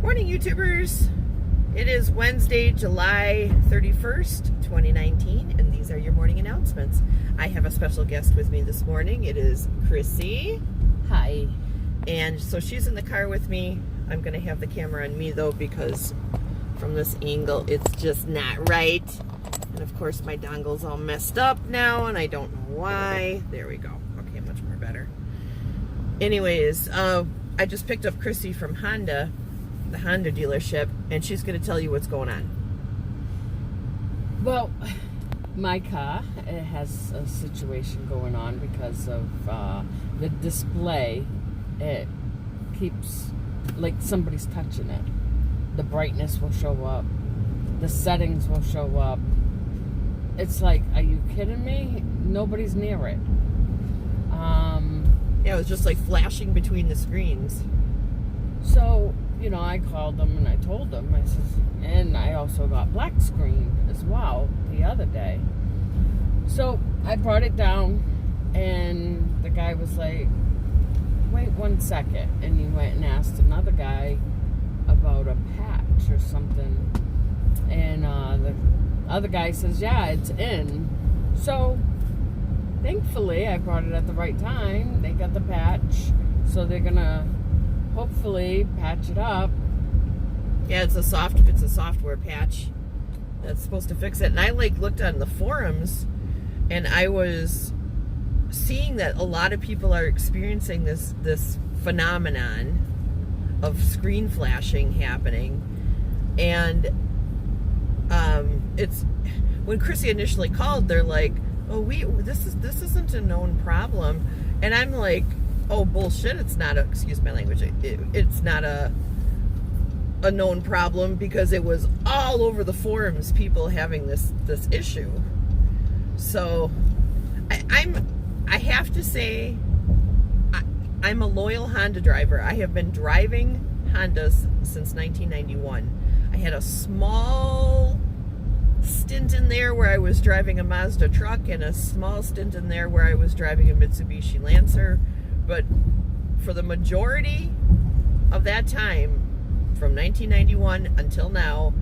Morning, YouTubers. It is Wednesday, July 31st, 2019, and these are your morning announcements. I have a special guest with me this morning. It is Chrissy. Hi. And so she's in the car with me. I'm going to have the camera on me, though, because from this angle, it's just not right. And, of course, my dongle's all messed up now, and I don't know why. There we go. Okay, much more better. Anyways, I just picked up Chrissy from Honda, the Honda dealership, and she's going to tell you what's going on. Well, my car, it has a situation going on because of the display. It keeps, like somebody's touching it. The brightness will show up. The settings will show up. It's like, are you kidding me? Nobody's near it. Yeah, it was just like flashing between the screens. So, you know, I called them and I told them, I says, and I also got black screen as well the other day. So I brought it down and the guy was like, wait 1 second. And he went and asked another guy about a patch or something. And the other guy says, yeah, it's in. So thankfully I brought it at the right time. They got the patch. So they're going to hopefully patch it up. Yeah, it's a software patch that's supposed to fix it. And I looked on the forums, and I was seeing that a lot of people are experiencing this phenomenon of screen flashing happening. And it's when Chrissy initially called, they're like, "Oh, this isn't a known problem," and I'm like, "Oh, bullshit! It's not a, excuse my language. It's not a known problem because it was all over the forums. People having this issue. So, I have to say, I'm a loyal Honda driver. I have been driving Hondas since 1991. I had a small stint in there where I was driving a Mazda truck, and a small stint in there where I was driving a Mitsubishi Lancer. But for the majority of that time, from 1991 until now,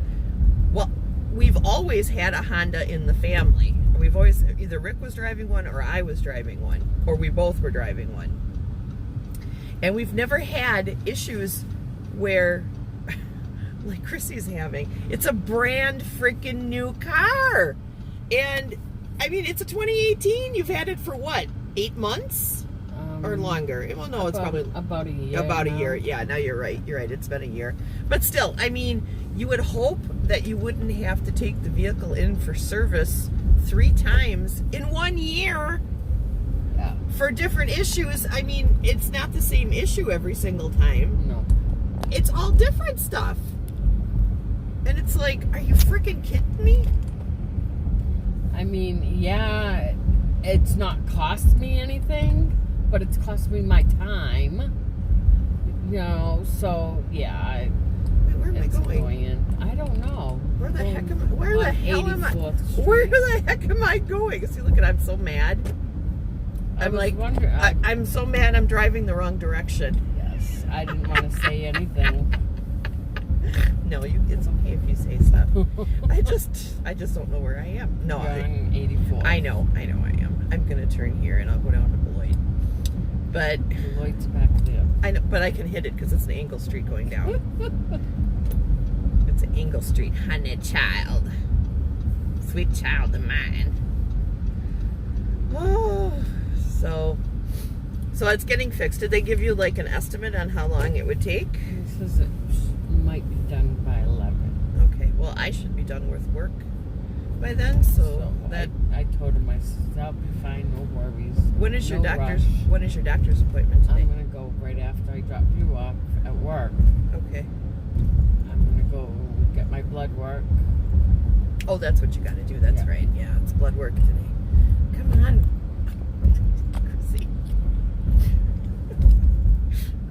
well, we've always had a Honda in the family. We've always, either Rick was driving one or I was driving one, or we both were driving one. And we've never had issues where, like Chrissy's having, it's a brand freaking new car. And, I mean, it's a 2018. You've had it for what, 8 months? Or longer. Well, no, it's probably about a year. About a year. Yeah, now you're right. You're right. It's been a year. But still, I mean, you would hope that you wouldn't have to take the vehicle in for service 3 times in 1 year. Yeah. For different issues. I mean, it's not the same issue every single time. No. It's all different stuff. And it's like, are you freaking kidding me? I mean, yeah, it's not cost me anything, but it's cost me my time, you know, so, yeah. Where am I going? Annoying. I don't know. Where the heck am I? Where the hell am I? Where the heck am I going? See, look at, I'm so mad. I'm like, I'm so mad I'm driving the wrong direction. Yes, I didn't want to say anything. No, it's okay if you say stuff. I just don't know where I am. No, I'm 84. I know I am. I'm gonna turn here and I'll go down to Beloit. But Beloit's back there. I know, but I can hit it because it's an angle street going down. It's an angle street, honey child, sweet child of mine. Oh, so it's getting fixed. Did they give you like an estimate on how long it would take? It says it might be done by 11. Okay, well, I should be done with work by then, so that I told him I'll be fine, no worries. When is your No doctor's rush. when is your doctor's appointment today? I'm gonna go right after I drop you off at work. Okay. I'm gonna go get my blood work. Oh, that's what you gotta do. That's Yeah. right. Yeah, it's blood work today. Come on. Chrissy.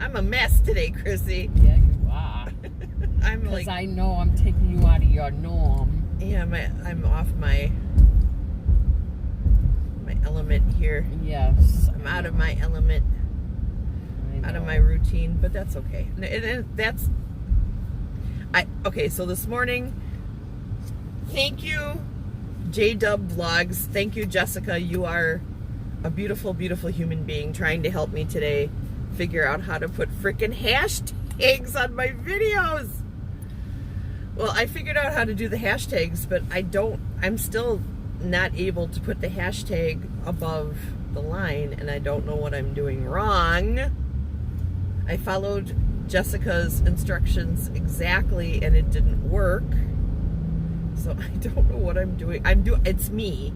I'm a mess today, Chrissy. Yeah, you are. I'm Because like, I know I'm taking you out of your norm. yeah, I'm off my element here. Yes. I'm out of my element. out of my routine, but that's okay. And that's Okay, so this morning, thank you, JDub Vlogs. Thank you, Jessica. You are a beautiful, beautiful human being trying to help me today figure out how to put frickin' hashtags on my videos. Well, I figured out how to do the hashtags, but I'm still not able to put the hashtag above the line, and I don't know what I'm doing wrong. I followed Jessica's instructions exactly, and it didn't work. So I don't know what I'm doing. It's me.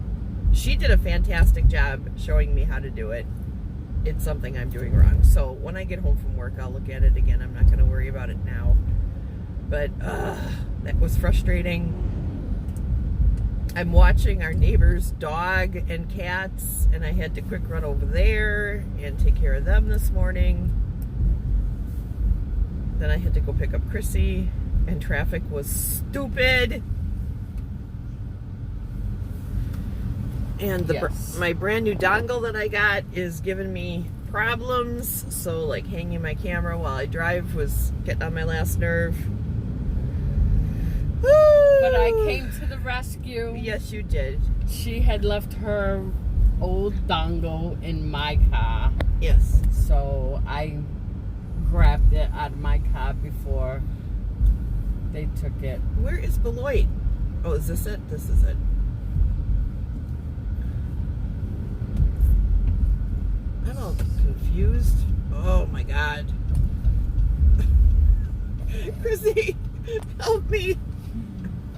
She did a fantastic job showing me how to do it. It's something I'm doing wrong. So when I get home from work, I'll look at it again. I'm not going to worry about it now. But that was frustrating. I'm watching our neighbor's dog and cats, and I had to quick run over there and take care of them this morning. Then I had to go pick up Chrissy, and traffic was stupid. And my brand new dongle that I got is giving me problems. So like hanging my camera while I drive was getting on my last nerve. But I came to the rescue. Yes, you did. She had left her old dongle in my car. Yes. So I grabbed it out of my car before they took it. Where is Beloit? Oh, is this it? This is it. I'm all confused. Oh my God. Chrissy, help me.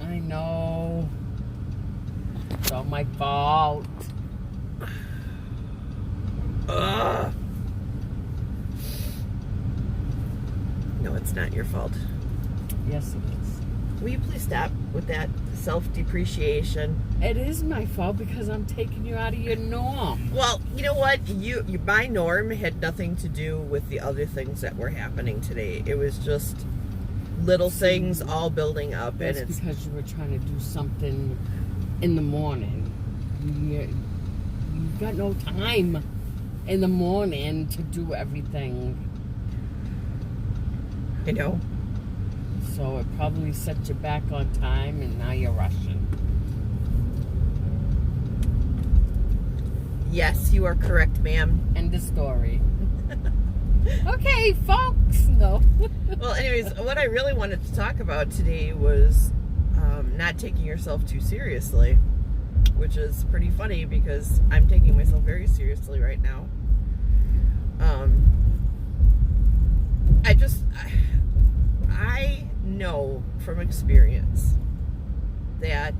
I know. It's all my fault. Ugh. No, it's not your fault. Yes, it is. Will you please stop with that self-depreciation? It is my fault because I'm taking you out of your norm. Well, you know what? My norm had nothing to do with the other things that were happening today. It was just little things all building up. That's and it's because you were trying to do something in the morning. You've got no time in the morning to do everything. I know. So it probably set you back on time, and now you're rushing. Yes, you are correct, ma'am. End of story. Okay, folks. No. Well, anyways, what I really wanted to talk about today was not taking yourself too seriously, which is pretty funny because I'm taking myself very seriously right now. I know from experience that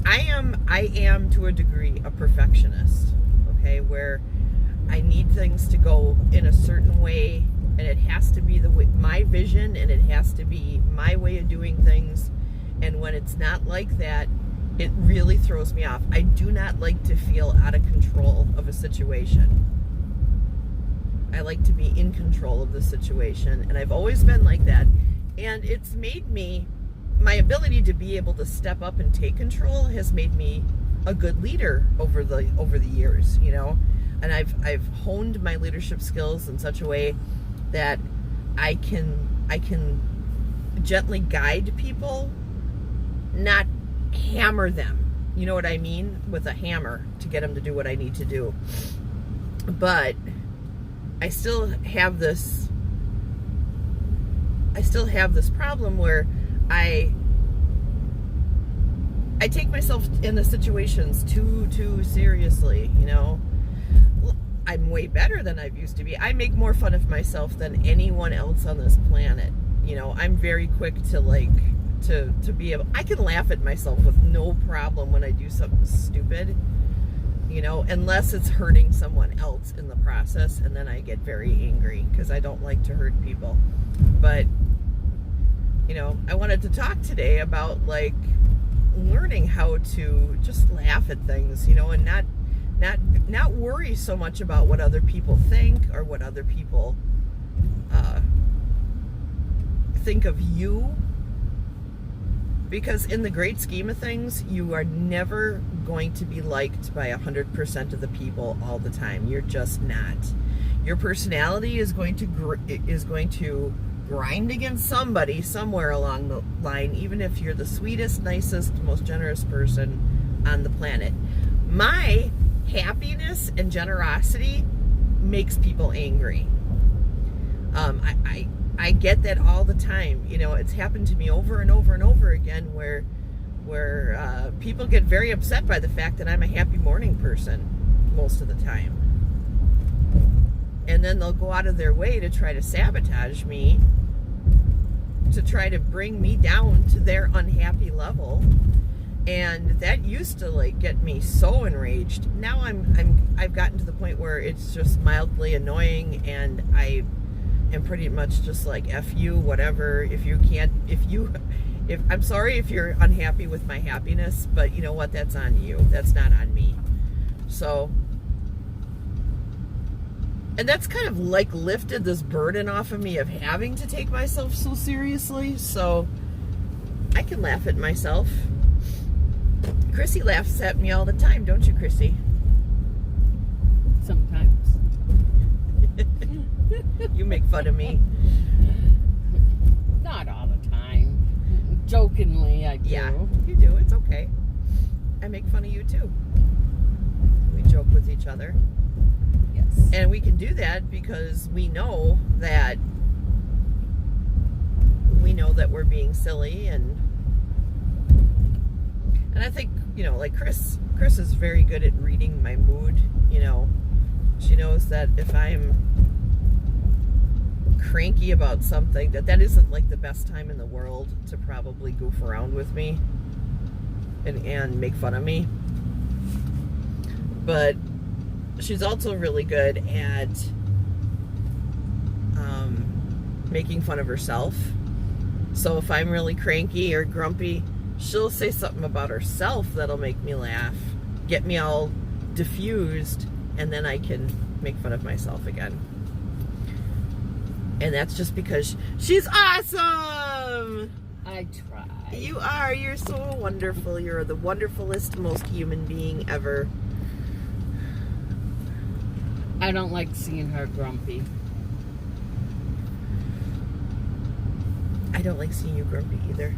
I am to a degree a perfectionist, okay, where I need things to go in a certain way, and it has to be the way, my vision, and it has to be my way of doing things. And when it's not like that, it really throws me off. I do not like to feel out of control of a situation. I like to be in control of the situation, and I've always been like that. And it's made me, my ability to be able to step up and take control has made me a good leader over the years, you know. And I've honed my leadership skills in such a way that I can gently guide people, not hammer them. You know what I mean? With a hammer to get them to do what I need to do. But I still have this problem where I take myself in the situations too seriously, you know. I'm way better than I've used to be. I make more fun of myself than anyone else on this planet. You know, I'm very quick to be able, I can laugh at myself with no problem when I do something stupid, you know, unless it's hurting someone else in the process, and then I get very angry because I don't like to hurt people. But, you know, I wanted to talk today about like learning how to just laugh at things, you know, and not worry so much about what other people think or what other people think of you, because in the great scheme of things, you are never going to be liked by 100% of the people all the time. You're just not. Your personality is going to grind against somebody somewhere along the line, even if you're the sweetest, nicest, most generous person on the planet. My happiness and generosity makes people angry. I get that all the time. You know, it's happened to me over and over and over again where people get very upset by the fact that I'm a happy morning person most of the time. And then they'll go out of their way to try to sabotage me, to try to bring me down to their unhappy level. And that used to like get me so enraged. Now I've gotten to the point where it's just mildly annoying, and I am pretty much just like, F you, whatever. If I'm sorry if you're unhappy with my happiness, but you know what? That's on you. That's not on me. So, and that's kind of like lifted this burden off of me of having to take myself so seriously. So I can laugh at myself. Chrissy laughs at me all the time, don't you, Chrissy? Sometimes. You make fun of me. Not all the time. Jokingly, I do. Yeah, you do. It's okay. I make fun of you too. We joke with each other. Yes. And we can do that because we know that we're being silly, and I think, you know, like Chris is very good at reading my mood. You know, she knows that if I'm cranky about something, that isn't like the best time in the world to probably goof around with me and make fun of me. But she's also really good at making fun of herself. So if I'm really cranky or grumpy, she'll say something about herself that'll make me laugh, get me all diffused, and then I can make fun of myself again. And that's just because she's awesome! I try. You are. You're so wonderful. You're the wonderfulest, most human being ever. I don't like seeing her grumpy. I don't like seeing you grumpy either.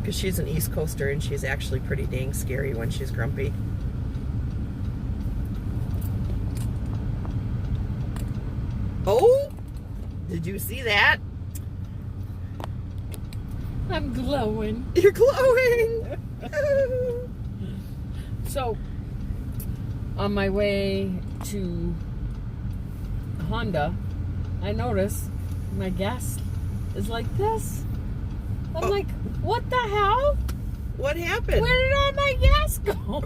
Because she's an East Coaster and she's actually pretty dang scary when she's grumpy. Oh! Did you see that? I'm glowing. You're glowing! So, on my way to Honda, I noticed my gas is like this. I'm like, what the hell? What happened? Where did all my gas go?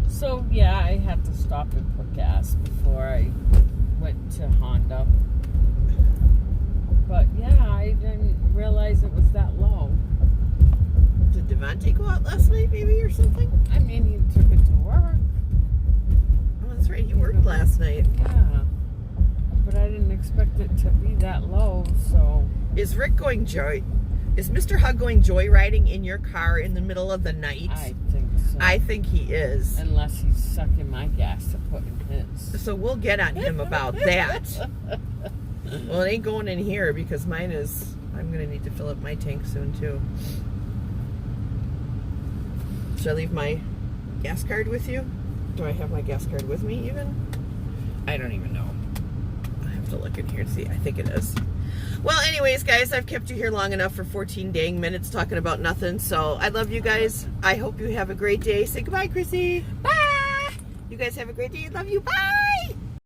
So, yeah, I had to stop and put gas before I went to Honda. But, yeah, I didn't realize it was that low. Did Devontae go out last night maybe or something? I mean, he took it to work. Oh, that's right. He worked last night. Yeah. But I didn't expect it to be that low, so... Is Mr. Hug going joyriding in your car in the middle of the night? I think so. I think he is. Unless he's sucking my gas to put in his. So we'll get on him about that. Well, it ain't going in here because mine is... I'm going to need to fill up my tank soon, too. Should I leave my gas card with you? Do I have my gas card with me, even? I don't even know. I have to look in here to see. I think it is. Well, anyways, guys, I've kept you here long enough for 14 dang minutes talking about nothing. So I love you guys. I hope you have a great day. Say goodbye, Chrissy. Bye. You guys have a great day. Love you. Bye.